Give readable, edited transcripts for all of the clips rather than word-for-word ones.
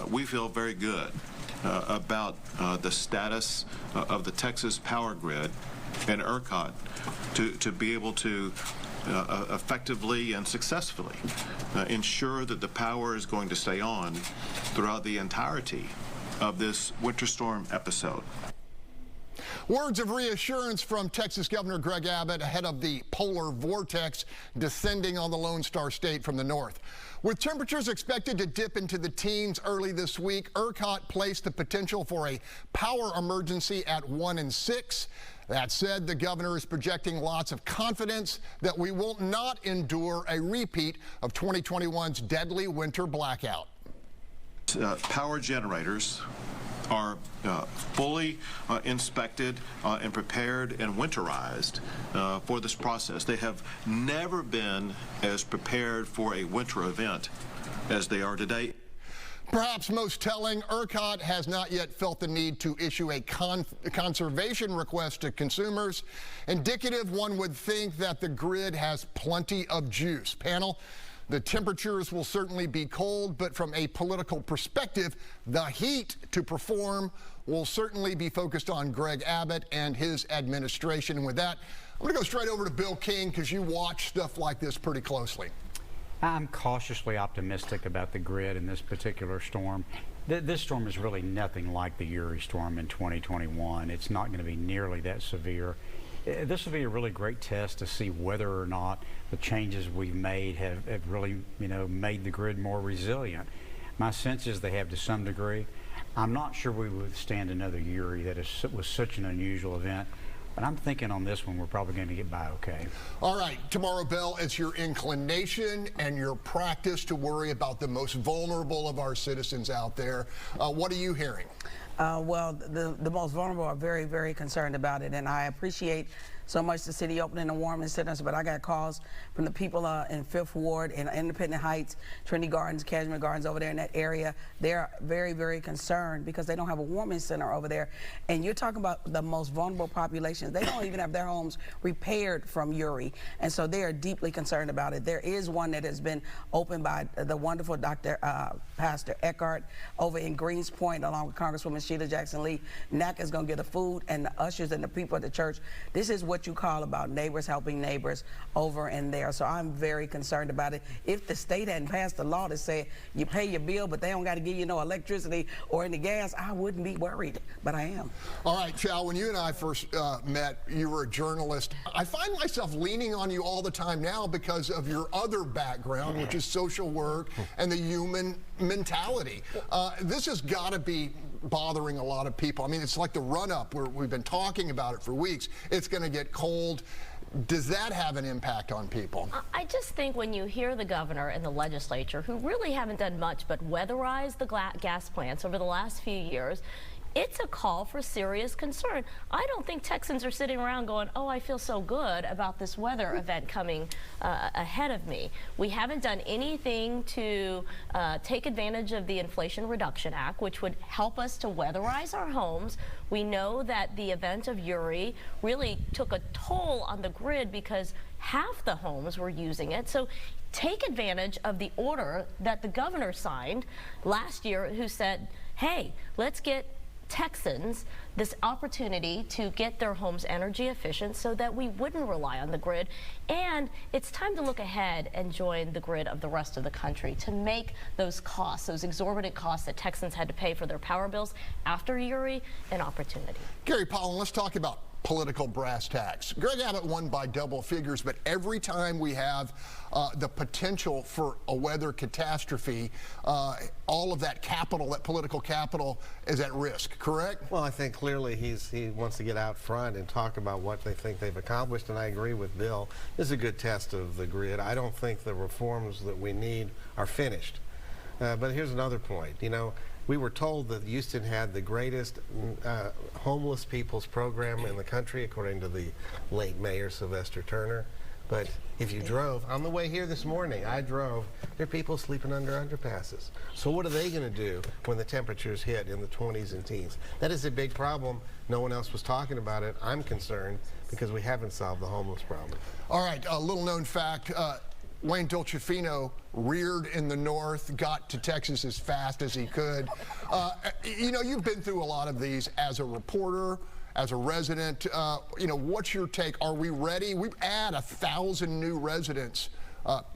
we feel very good about the status of the Texas power grid and ERCOT to be able to effectively and successfully ensure that the power is going to stay on throughout the entirety of this winter storm episode. Words of reassurance from Texas Governor Greg Abbott ahead of the polar vortex descending on the Lone Star State from the north. With temperatures expected to dip into the teens early this week, ERCOT placed the potential for a power emergency at 1 and 6. That said, the governor is projecting lots of confidence that we will not endure a repeat of 2021's deadly winter blackout. Power generators are fully inspected and prepared and winterized for this process. They have never been as prepared for a winter event as they are today. Perhaps most telling, ERCOT has not yet felt the need to issue a conservation request to consumers. Indicative, one would think, that the grid has plenty of juice. Panel, the temperatures will certainly be cold, but from a political perspective, the heat to perform will certainly be focused on Greg Abbott and his administration. And with that, I'm going to go straight over to Bill King, because you watch stuff like this pretty closely. I'm cautiously optimistic about the grid in this particular storm. This storm is really nothing like the Uri storm in 2021. It's not going to be nearly that severe. This will be a really great test to see whether or not the changes we've made have really, made the grid more resilient. My sense is they have to some degree. I'm not sure we would withstand another Uri that was such an unusual event. But I'm thinking on this one, we're probably going to get by okay. All right, tomorrow, Bill, it's your inclination and your practice to worry about the most vulnerable of our citizens out there. What are you hearing? Well, the most vulnerable are very, very concerned about it, and I appreciate so much the city opening the warming centers, but I got calls from the people in 5th Ward and Independent Heights, Trinity Gardens, Cashmere Gardens over there in that area. They're very, very concerned because they don't have a warming center over there. And you're talking about the most vulnerable populations. They don't even have their homes repaired from Uri, and so they are deeply concerned about it. There is one that has been opened by the wonderful Pastor Eckhart over in Greens Point, along with Congresswoman Sheila Jackson-Lee. NAC is going to get the food, and the ushers and the people at the church. This is what you call about neighbors helping neighbors over in there. So I'm very concerned about it. If the state hadn't passed a law to say you pay your bill, but they don't got to give you no electricity or any gas, I wouldn't be worried, but I am. All right, Chow, when you and I first met, you were a journalist. I find myself leaning on you all the time now because of your other background, which is social work and the human mentality. This has got to be bothering a lot of people. I mean, it's like the run-up where we've been talking about it for weeks. It's going to get cold. Does that have an impact on people? I just think when you hear the governor and the legislature, who really haven't done much but weatherize the gas plants over the last few years, it's a call for serious concern. I don't think Texans are sitting around going, oh, I feel so good about this weather event coming ahead of me. We haven't done anything to take advantage of the Inflation Reduction Act, which would help us to weatherize our homes. We know that the event of Uri really took a toll on the grid because half the homes were using it. So take advantage of the order that the governor signed last year, who said, hey, let's get Texans this opportunity to get their homes energy efficient so that we wouldn't rely on the grid. And it's time to look ahead and join the grid of the rest of the country to make those costs, those exorbitant costs that Texans had to pay for their power bills after Uri, an opportunity. Gary Pollan, let's talk about political brass tacks. Greg Abbott won by double figures, but every time we have the potential for a weather catastrophe, all of that capital, that political capital, is at risk, correct? Well, I think clearly he wants to get out front and talk about what they think they've accomplished, and I agree with Bill. This is a good test of the grid. I don't think the reforms that we need are finished. But here's another point. We were told that Houston had the greatest homeless people's program in the country, according to the late Mayor Sylvester Turner. But if you drove, on the way here this morning, I drove, there are people sleeping under underpasses. So what are they going to do when the temperatures hit in the 20s and teens? That is a big problem. No one else was talking about it. I'm concerned because we haven't solved the homeless problem. All right, a little known fact. Wayne Dolcefino reared in the north, got to Texas as fast as he could. You know, you've been through a lot of these as a reporter, as a resident. You know, what's your take? Are we ready? We add 1,000 new residents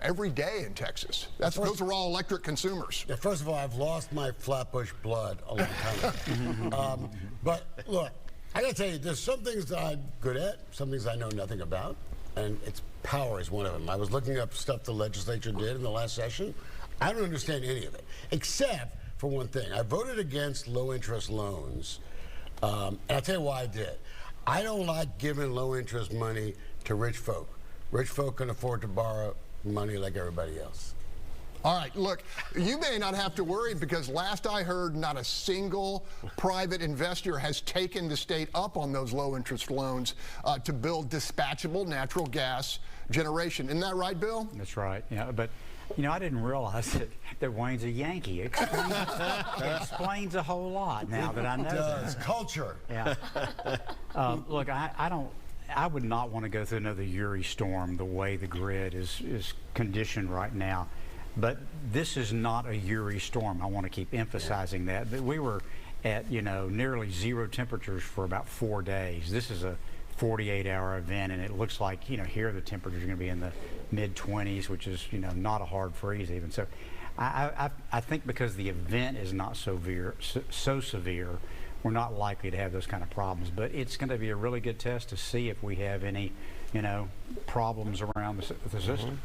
every day in Texas. Those are all electric consumers. Yeah, first of all, I've lost my Flatbush blood a long time ago. But look, I gotta tell you, there's some things that I'm good at, some things I know nothing about, and it's power is one of them. I was looking up stuff the legislature did in the last session. I don't understand any of it, except for one thing. I voted against low-interest loans, and I'll tell you why I did. I don't like giving low-interest money to rich folk. Rich folk can afford to borrow money like everybody else. All right, look, you may not have to worry because last I heard, not a single private investor has taken the state up on those low-interest loans to build dispatchable natural gas generation. Isn't that right, Bill? That's right. Yeah, but you know, I didn't realize that Wayne's a Yankee. It explains a whole lot now that I know Does that. culture? Yeah. Look, I would not want to go through another Uri storm the way the grid is conditioned right now. But this is not a Uri storm. I want to keep emphasizing that. But we were at, you know, nearly zero temperatures for about 4 days. This is a 48-hour event, and it looks like, you know, here the temperatures are going to be in the mid-20s, which is, you know, not a hard freeze even. So I think because the event is not so severe, we're not likely to have those kind of problems. But it's going to be a really good test to see if we have any, you know, problems around the system.